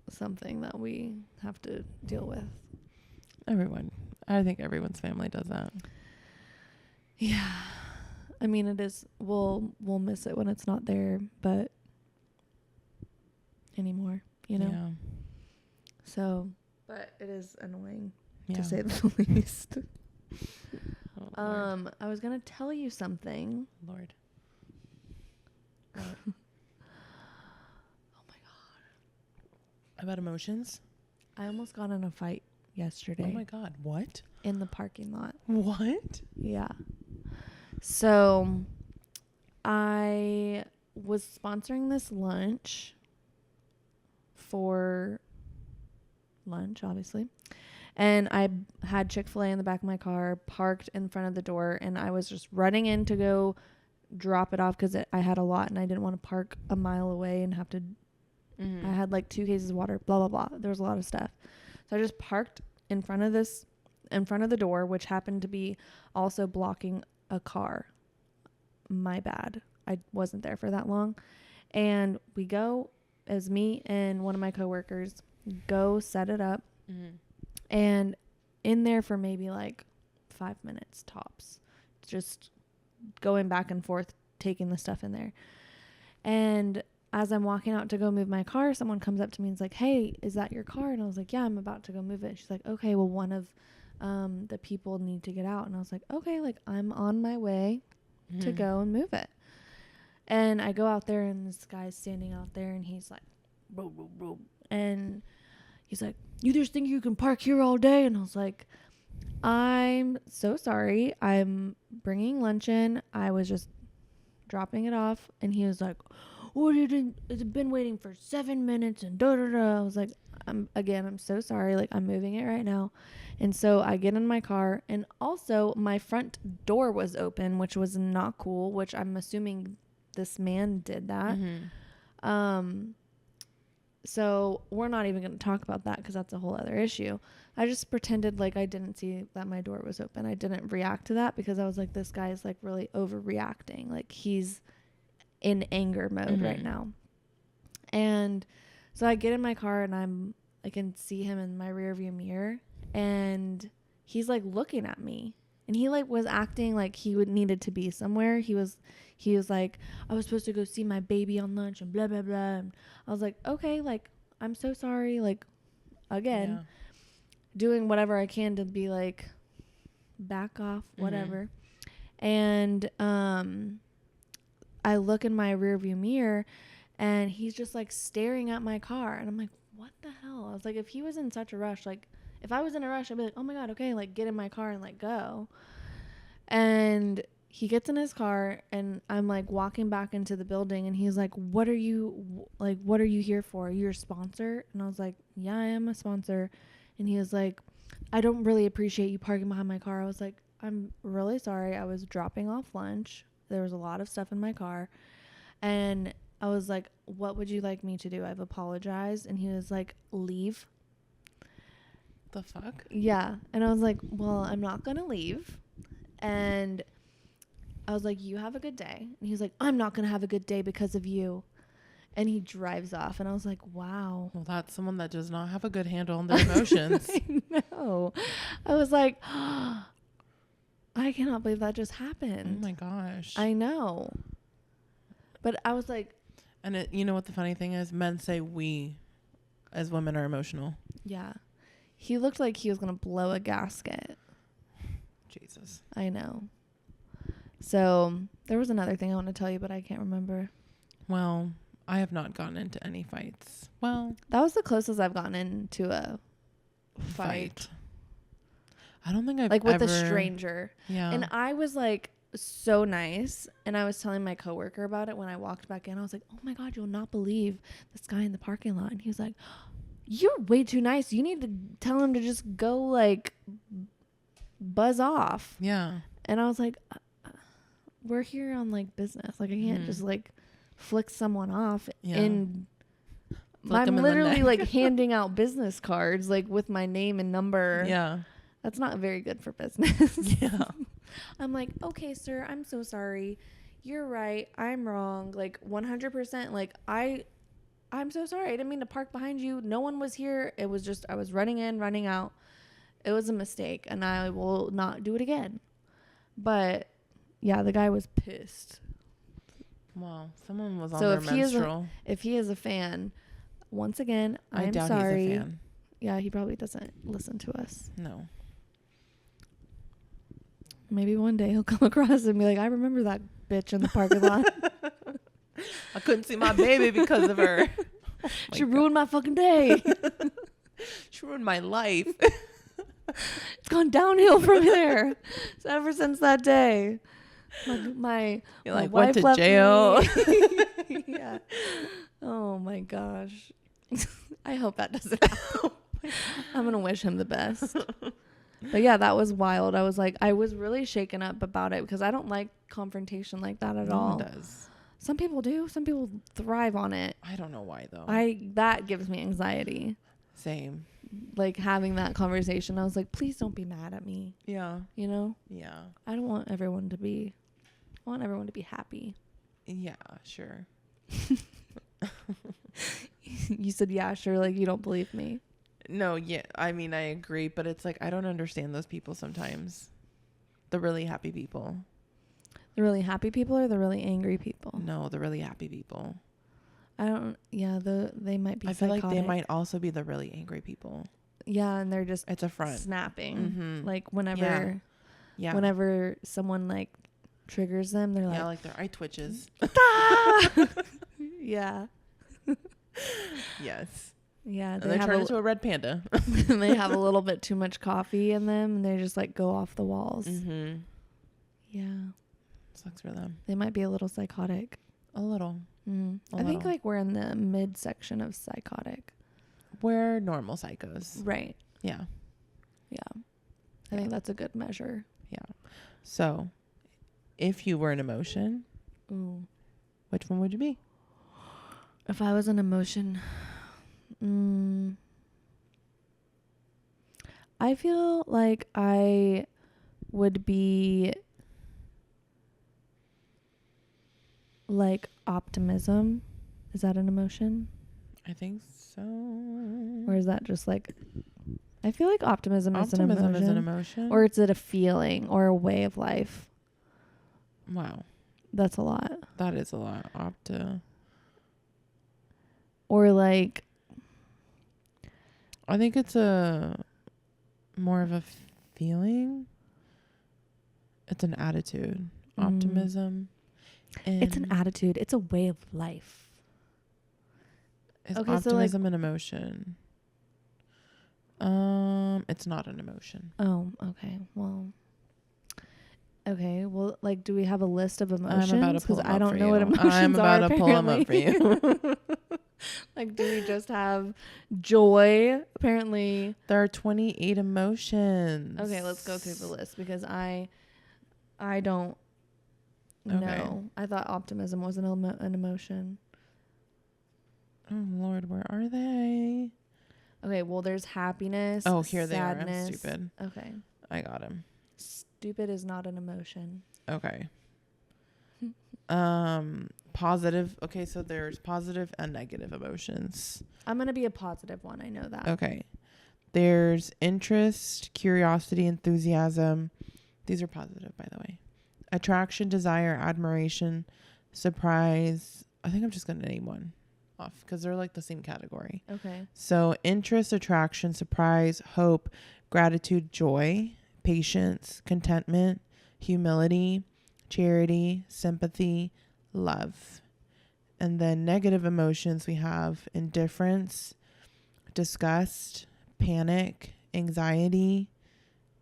something that we have to deal with. I think everyone's family does that. Yeah. I mean, it is, we'll miss it when it's not there, but anymore, you know? Yeah. So, but it is annoying, Yeah. to say the least. Oh, Lord. I was gonna tell you something. Lord. Oh my god! About emotions? I almost got in a fight yesterday. Oh my God. What? In the parking lot. What? Yeah. So, I was sponsoring this lunch for lunch, obviously. And I had Chick-fil-A in the back of my car, parked in front of the door, and I was just running in to go drop it off because I had a lot and I didn't want to park a mile away and have to. Mm-hmm. I had like 2 cases of water, blah, blah, blah. There was a lot of stuff. So I just parked in front of the door, which happened to be also blocking a car. My bad. I wasn't there for that long. And we go, as me and one of my coworkers go set it up. Mm-hmm. And in there for maybe like 5 minutes tops, just going back and forth, taking the stuff in there. And as I'm walking out to go move my car, someone comes up to me and is like, hey, is that your car? And I was like, yeah, I'm about to go move it. She's like, okay, well, one of the people need to get out. And I was like, okay, like I'm on my way to go and move it. And I go out there, and this guy's standing out there, and he's like, bro, bro, bro. And he's like, you just think you can park here all day? And I was like, I'm so sorry. I'm bringing lunch in. I was just dropping it off. And he was like, oh, it's been waiting for 7 minutes and da da da. I was like, I'm so sorry. Like, I'm moving it right now. And so I get in my car, and also my front door was open, which was not cool, which I'm assuming this man did that. Mm-hmm. So we're not even going to talk about that because that's a whole other issue. I just pretended like I didn't see that my door was open. I didn't react to that because I was like, this guy is like really overreacting. Like, he's in anger mode right now. And so I get in my car, and I can see him in my rear view mirror, and he's like looking at me, and he like was acting like he needed to be somewhere. He was like, I was supposed to go see my baby on lunch and blah, blah, blah. And I was like, okay, like, I'm so sorry. Like, again, doing whatever I can to be like, back off, whatever. And I look in my rearview mirror, and he's just like staring at my car, and I'm like, what the hell? I was like, if he was in such a rush, like, if I was in a rush, I'd be like, oh my god, okay, like, get in my car and like go. And he gets in his car, and I'm like walking back into the building, and he's like, what are you here for? Are you your sponsor? And I was like, yeah, I am a sponsor. And he was like, I don't really appreciate you parking behind my car. I was like, I'm really sorry. I was dropping off lunch. There was a lot of stuff in my car. And I was like, what would you like me to do? I've apologized. And he was like, leave. The fuck? Yeah. And I was like, well, I'm not going to leave. And I was like, you have a good day. And he was like, I'm not going to have a good day because of you. And he drives off. And I was like, wow. Well, that's someone that does not have a good handle on their emotions. I know. I was like, I cannot believe that just happened. Oh my gosh. I know. But I was like, And it, you know what the funny thing is? Men say we as women are emotional. yeah. He looked like he was going to blow a gasket. Jesus. I know. So there was another thing I want to tell you, but I can't remember. Well, I have not gotten into any fights. Well, That was the closest I've gotten into a fight. I don't think I've Like with ever, a stranger. Yeah. And I was like so nice. And I was telling my coworker about it when I walked back in. I was like, oh my God, you'll not believe this guy in the parking lot. And he was like, you're way too nice. You need to tell him to just go like buzz off. Yeah. And I was like, we're here on like business. Like I can't just like flick someone off in Flick 'em I'm in the literally neck. like handing out business cards like with my name and number. Yeah. That's not very good for business. Yeah. I'm like, okay, sir, I'm so sorry. You're right. I'm wrong. Like 100%. Like I'm so sorry. I didn't mean to park behind you. No one was here. It was just I was running in, running out. It was a mistake, and I will not do it again. But yeah, the guy was pissed. Well, someone was on So their if he is menstrual. If he is a fan, once again, I I'm doubt sorry. he's a fan. Yeah, he probably doesn't listen to us. No. Maybe one day he'll come across and be like, I remember that bitch in the parking lot. I couldn't see my baby because of her. Oh She ruined my fucking day. She ruined my life. It's gone downhill from there. So ever since that day, my You my like went wife to left jail. me. Yeah. Oh my gosh. I hope that doesn't happen. I'm gonna wish him the best. But yeah, that was wild. I was like, I was really shaken up about it because I don't like confrontation like that at No all. one does. Some people do. Some people thrive on it. I don't know why though. That gives me anxiety. Same. Like having that conversation, I was like, please don't be mad at me. Yeah. You know, Yeah. I don't want everyone to be. I want everyone to be happy. Yeah. Sure. You said, yeah, sure. Like you don't believe me. No. Yeah. I mean, I agree, but it's like I don't understand those people sometimes. The really happy people. The really happy people or the really angry people? No, the really happy people. I don't. Yeah, they might be. I feel like they psychotic. might also be the really angry people. Yeah, and they're just It's a front. snapping. Mm-hmm. Like whenever, Yeah. whenever someone like triggers them, they're Yeah, like, like their eye twitches. yeah, Yes. yeah. And They they have turn into a red panda. they have a little bit too much coffee in them, and they just like go off the walls. Mm-hmm. Yeah, Sucks for them. they might be a little psychotic. A little. I think little. like we're in the mid section of psychotic. We're normal psychos. Right. Yeah. Yeah. I think that's a good measure. So, if you were an emotion, Ooh. which one would you be? If I was an emotion, I feel like I would be like optimism. Is that an emotion? I think so. Or is that just like, I feel like optimism is an Optimism emotion. is an emotion. Or is it a feeling or a way of life? Wow. That's a lot. That is a lot. Or like, I think it's a more of a feeling. It's an attitude. Optimism. And it's an attitude. It's a way of life. Is Okay, so, like- optimism an emotion? It's not an emotion. Oh, okay. Well, like, do we have a list of emotions? I'm about to pull them I up don't for know you. what emotions I'm about are, to pull them up for apparently. you. Like, do we just have joy? Apparently. There are 28 emotions. Okay, let's go through the list because I don't Okay. know. I thought optimism was an emotion. Oh Lord, where are they? Okay, well, there's happiness. Oh, here sadness. they are. I'm stupid. Okay. I got him. Stupid is not an emotion. Okay. Positive. Okay, so there's positive and negative emotions. I'm going to be a positive one. I know that. Okay. There's interest, curiosity, enthusiasm. These are positive, by the way. Attraction, desire, admiration, surprise. I think I'm just going to name one off because they're like the same category. Okay. So interest, attraction, surprise, hope, gratitude, joy, patience, contentment, humility, charity, sympathy, love. And then negative emotions, we have indifference, disgust, panic, anxiety,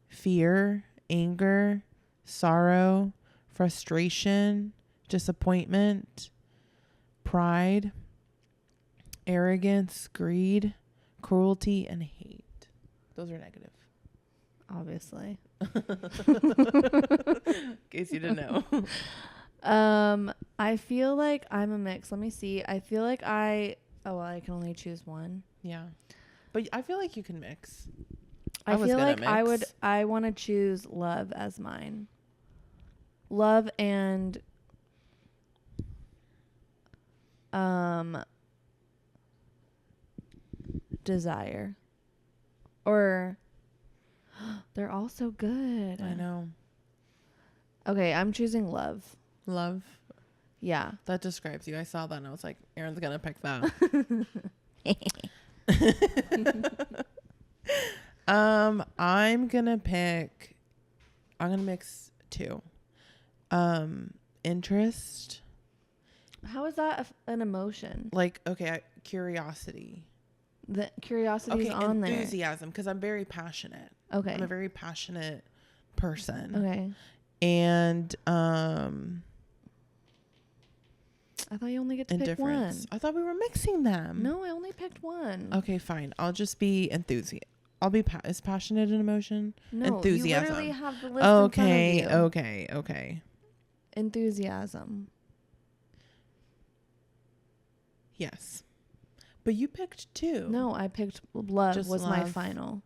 fear, anger, sorrow, frustration, disappointment, pride, arrogance, greed, cruelty, and hate. Those are negative. Obviously. In case you didn't know. I feel like I'm a mix. Let me see. I feel like I can only choose one. Yeah. But I feel like you can mix. I feel like mix. I want to choose love as mine. Love and desire. Or they're all so good. I know. Okay, I'm choosing love. Love. Yeah. That describes you. I saw that and I was like, Erin's going to pick that. I'm going to mix two. Interest. How is that an emotion? Like, okay, curiosity. The curiosity is on there. Enthusiasm, because I'm very passionate. Okay. I'm a very passionate person. Okay. And I thought you only get to pick one. indifference. I thought we were mixing them. No, I only picked one. Okay, fine. I'll just be enthusiastic. I'll be is passionate an emotion? No, enthusiasm. you literally have the list in front of you. Okay. Enthusiasm. Yes. But you picked two. No, I picked love. Just was my love. final.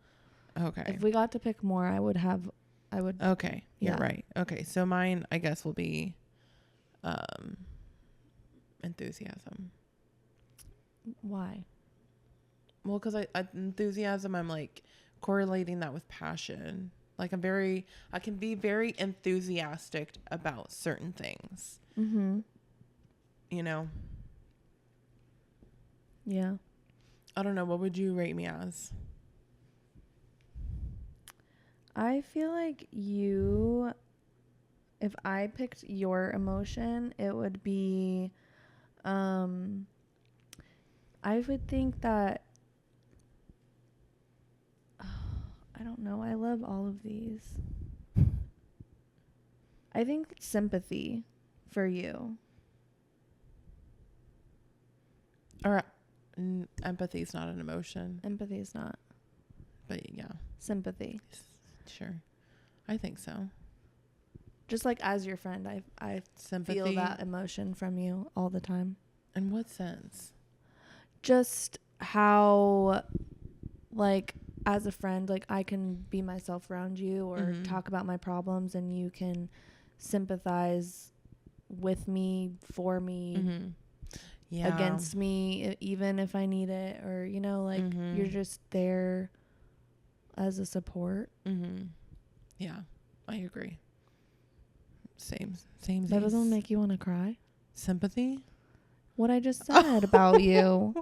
Okay. If we got to pick more, I would. Okay. You're Yeah. right. Okay. So mine, I guess, will be enthusiasm. Why? Well, because enthusiasm, I'm like correlating that with passion. Like I can be very enthusiastic about certain things. Mm-hmm. You know? Yeah. I don't know. What would you rate me as? I feel like if I picked your emotion, it would be, I would think that, I don't know. I love all of these. I think sympathy for you. Or empathy is not an emotion. Empathy is not. But yeah. Sympathy. Sure. I think so. Just like as your friend, I Sympathy. feel that emotion from you all the time. In what sense? Just how, like, as a friend, like, I can be myself around you or talk about my problems and you can sympathize with me, for me, against me, even if I need it, or, you know, like, you're just there as a support. Yeah, I agree. Same. That doesn't make you want to cry? Sympathy? What I just said about you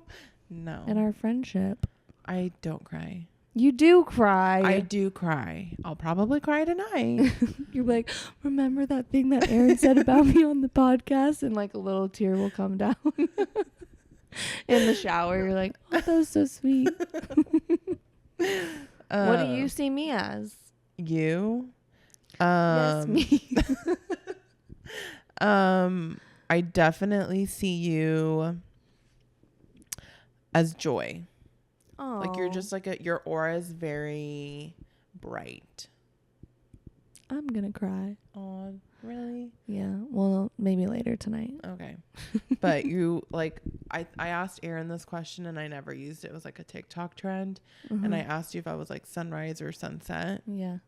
No. and our friendship. I don't cry. You do cry. I do cry. I'll probably cry tonight. You're like, remember that thing that Erin said about me on the podcast? And like a little tear will come down in the shower. You're like, oh, that was so sweet. What do you see me as? You? Yes, me. I definitely see you as joy. Oh, Like you're just like your aura is very bright. I'm gonna cry. Oh, really? Yeah. Well, maybe later tonight. Okay. But you like I asked Aaron this question and I never used it. It was like a TikTok trend. Mhm. And I asked you if I was like sunrise or sunset. Yeah.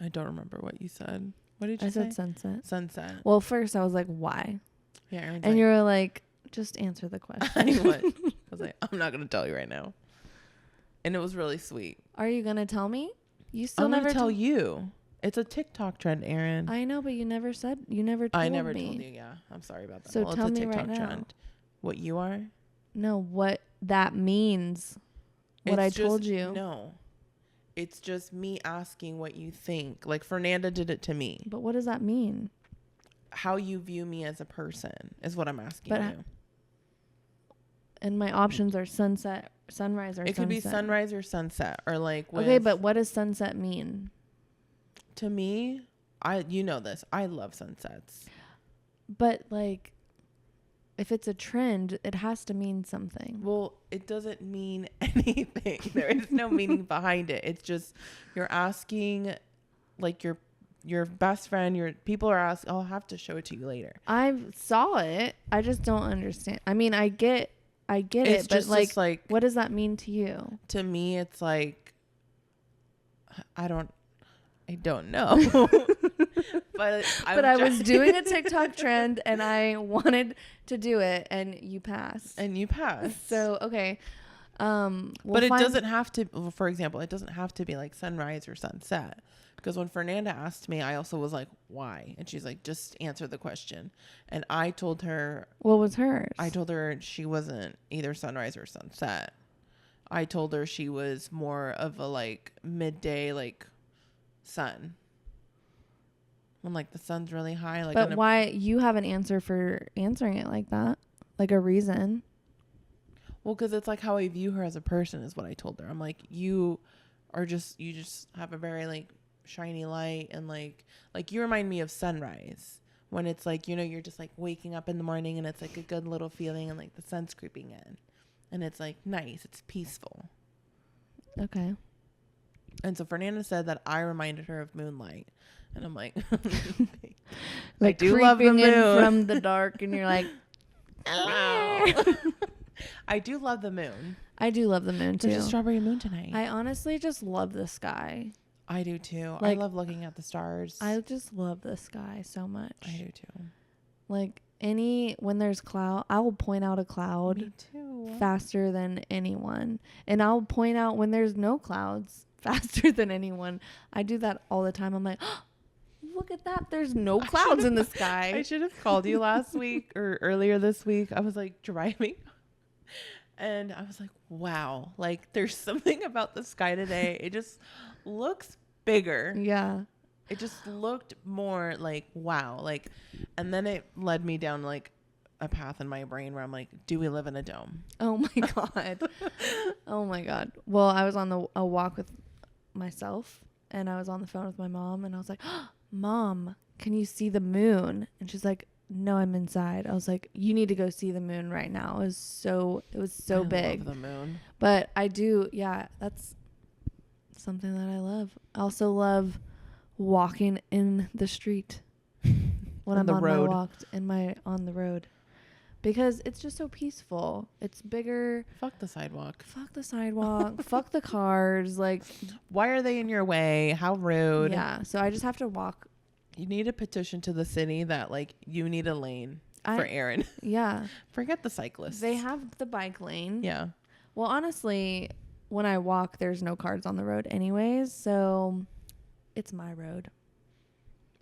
I don't remember what you said. What did you I say? said sunset. Sunset. Well, first I was like, why? Yeah, Aaron's And like, you were like, just answer the question. I was like, I'm not going to tell you right now. And it was really sweet. Are you going to tell me? You still I'm never going to tell you. It's a TikTok trend, Aaron. I know, but you never told me. I never told you. Yeah. I'm sorry about that. So well, tell it's a me right TikTok now. trend. What you are? No, what that means. What It's I told just- you. No. It's just me asking what you think. Like Fernanda did it to me. But what does that mean? How you view me as a person is what I'm asking But you. And my options are sunset, sunrise, or It could be sunrise or sunset or like Okay, but what does sunset mean? to me, you know this. I love sunsets. But like, if it's a trend, it has to mean something. Well, it doesn't mean anything. There is no meaning behind it. It's just you're asking like your best friend, your people are asking. I'll have to show it to you later. I saw it. I just don't understand. I mean, I get It's it, but just like what does that mean to you? to me, it's like I don't know. But I was doing a TikTok trend and I wanted to do it, and you passed. and you passed. So okay, But it doesn't have to. Well, for example, it doesn't have to be like sunrise or sunset. Because when Fernanda asked me, I also was like, "Why?" And she's like, "Just answer the question." And I told her, What was hers? I told her she wasn't either sunrise or sunset. I told her she was more of a like midday, like sun. When like the sun's really high, like. But why you have an answer for answering it like that? Like a reason? Well, because it's like how I view her as a person is what I told her. I'm like, you just have a very like shiny light and like you remind me of sunrise when it's like, you know, you're just like waking up in the morning and it's like a good little feeling and like the sun's creeping in and it's like nice, it's peaceful. Okay. And so Fernanda said that I reminded her of moonlight, and I'm like, Like do love the creeping in moon. from the dark, and you're like, hello. I do love the moon. I do love the moon too. There's a strawberry moon tonight. I honestly just love the sky. I do too. Like, I love looking at the stars. I just love the sky so much. I do too. Like when there's cloud, I will point out a cloud Me too. faster than anyone. And I'll point out when there's no clouds faster than anyone. I do that all the time. I'm like, oh, look at that. There's no clouds in the sky. I should have called you last week or earlier this week. I was like driving and I was like, wow, like there's something about the sky today. It just looks bigger. Yeah. It just looked more like, wow. Like, and then it led me down like a path in my brain where I'm like, do we live in a dome? Oh my God. Oh my God. Well, I was on a walk with myself and I was on the phone with my mom and I was like, oh, Mom, can you see the moon? And she's like, no, I'm inside. I was like, you need to go see the moon right now. It was so I big. love the moon. But I do, yeah, that's something that I love. I also love walking in the street when On I'm the on road. my walk on the road. Because it's just so peaceful. It's bigger. Fuck the sidewalk. Fuck the sidewalk. Fuck the cars. Like, Why are they in your way? How rude. yeah. So I just have to walk. You need a petition to the city that like you need a lane for Aaron. Yeah. Forget the cyclists. They have the bike lane. Yeah. Well, honestly, when I walk, there's no cars on the road anyways. So it's my road.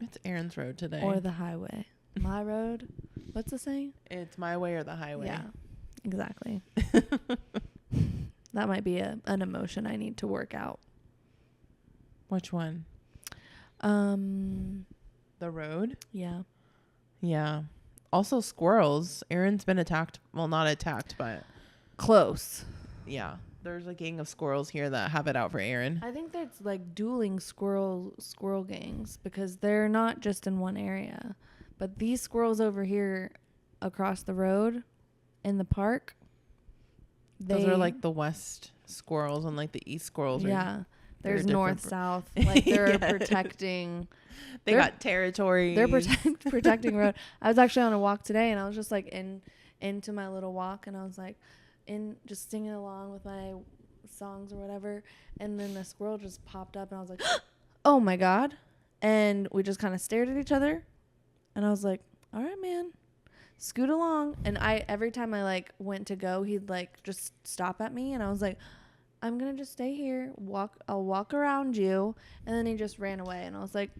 It's Aaron's road today. Or the highway. My road. What's the saying? It's my way or the highway. Yeah, exactly. That might be an emotion I need to work out. Which one? The road? Yeah. Yeah. Also squirrels. Aaron's been attacked. Well, not attacked, but Close. yeah. There's a gang of squirrels here that have it out for Aaron. I think that's like dueling squirrel gangs because they're not just in one area. But these squirrels over here across the road in the park, Those are like the west squirrels and like the east squirrels. yeah, There's They're north, different south. Like they're Yes. protecting. They they're- got territory. They're protecting road. I was actually on a walk today, and I was just like into my little walk, and I was like just singing along with my songs or whatever, and then the squirrel just popped up, and I was like, oh my god, and we just kind of stared at each other, and I was like, all right, man, scoot along. And every time I like went to go, he'd like just stop at me, and I was like, I'm gonna just stay here, I'll walk around you. And then he just ran away, and I was like,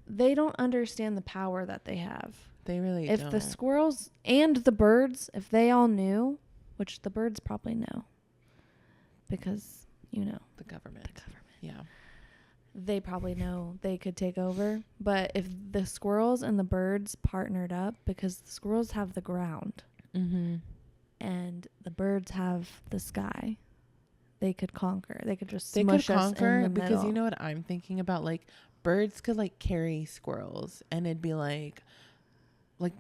they don't understand the power that they have. They really If don't. the squirrels and the birds, if they all knew, which the birds probably know, because the government. the government, Yeah. they probably know they could take over. But if the squirrels and the birds partnered up, because the squirrels have the ground Mm-hmm. and the birds have the sky, they could conquer. They could just They could smush us in conquer the because middle. you know what I'm thinking about? Like birds could like carry squirrels, and it'd be like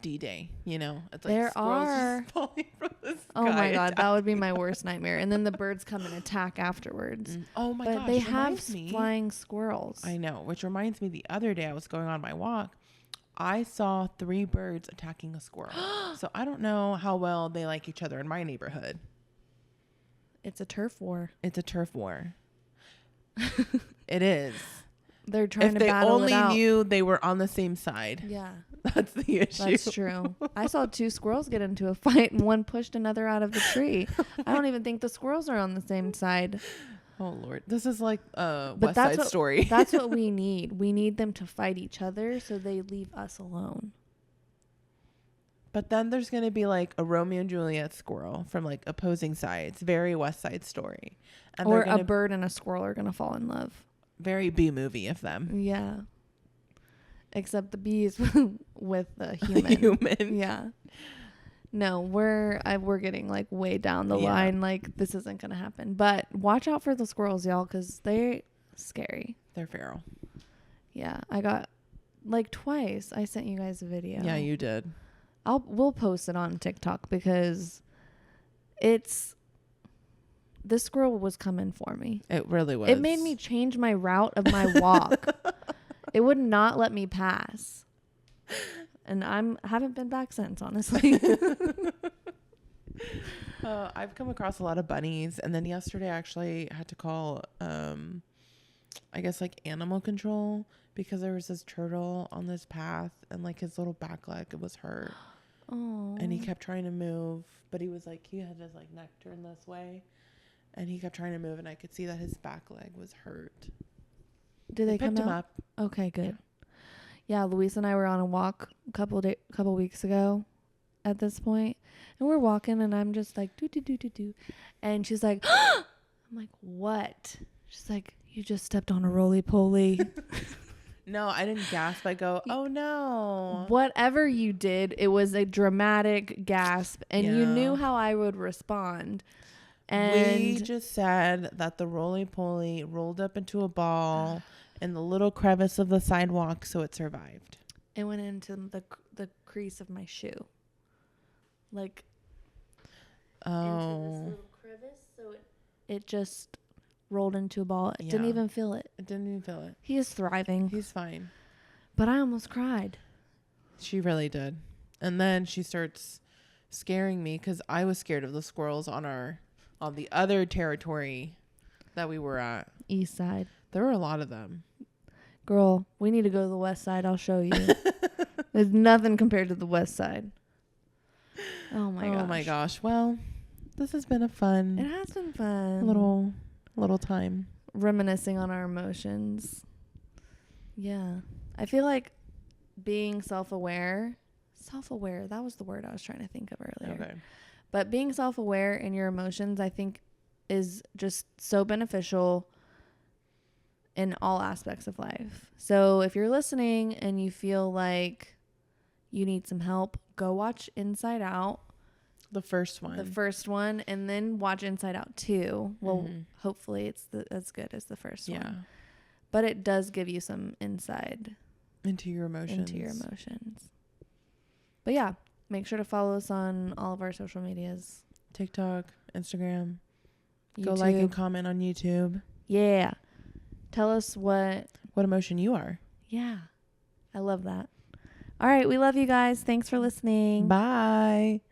D-Day. You know, it's like There squirrels are. just falling from the sky. Oh my god, that down. would be my worst nightmare. And then the birds come and attack afterwards. Oh my But gosh, they have reminds me- flying squirrels. I know, which reminds me, the other day I was going on my walk. I saw 3 birds attacking a squirrel. So I don't know how well they like each other in my neighborhood. It's a turf war. It's a turf war. It is. They're trying If to they battle only it out. knew they were on the same side. Yeah, That's the issue. that's true. I saw 2 squirrels get into a fight, and one pushed another out of the tree. I don't even think the squirrels are on the same side. Oh Lord, this is like a But West that's Side what- Story. That's what we need. We need them to fight each other so they leave us alone. But then there's gonna be like a Romeo and Juliet squirrel from like opposing sides, very West Side Story, and Or they're gonna a bird and a squirrel are gonna fall in love. very B movie of them. Yeah. Except the bees with the human. Human. Yeah. No, we're getting like way down the Yeah. line. Like this isn't gonna happen. But watch out for the squirrels, y'all, because they're scary. They're feral. Yeah, I got like twice. I sent you guys a video. Yeah, you did. We'll post it on TikTok because this squirrel was coming for me. It really was. It made me change my route of my walk. It would not let me pass. And haven't been back since, honestly. I've come across a lot of bunnies, and then yesterday I actually had to call, I guess like animal control, because there was this turtle on this path, and like his little back leg was hurt, and he kept trying to move, but he had his like neck turned this way, and he kept trying to move, and I could see that his back leg was hurt. Did they come picked him out? up? Okay, good. Yeah, Luis and I were on a walk a couple weeks ago at this point, and we're walking, and I'm just like do do do do do, and she's like, I'm like, what? She's like, you just stepped on a roly poly. No, I didn't gasp. I go, oh no. Whatever you did, it was a dramatic gasp, and you Yeah. knew how I would respond. We And just said that the roly-poly rolled up into a ball in the little crevice of the sidewalk, so it survived. it went into the crease of my shoe, like into this Oh, little crevice, so it just rolled into a ball. It didn't Yeah. even feel it. it didn't even feel it. He is thriving, He's fine. but I almost cried. She really did. And then she starts scaring me because I was scared of the squirrels on the other territory that we were at. East side. There were a lot of them. Girl, we need to go to the west side. I'll show you. There's nothing compared to the west side. Oh my gosh. Oh my gosh. Well, this has been a It fun has been fun. little time. Reminiscing on our emotions. Yeah. I feel like being self-aware, that was the word I was trying to think of earlier. Okay. But being self-aware in your emotions, I think, is just so beneficial in all aspects of life. So if you're listening and you feel like you need some help, go watch Inside Out, The first one. the first one, and then watch Inside Out 2. Well, Mhm. hopefully it's as good as the first Yeah. one. But it does give you some insight Into your emotions. into your emotions. But yeah, make sure to follow us on all of our social medias. TikTok, Instagram. Go like and comment on YouTube. Yeah. Tell us what. What emotion you are. Yeah. I love that. All right. We love you guys. Thanks for listening. Bye.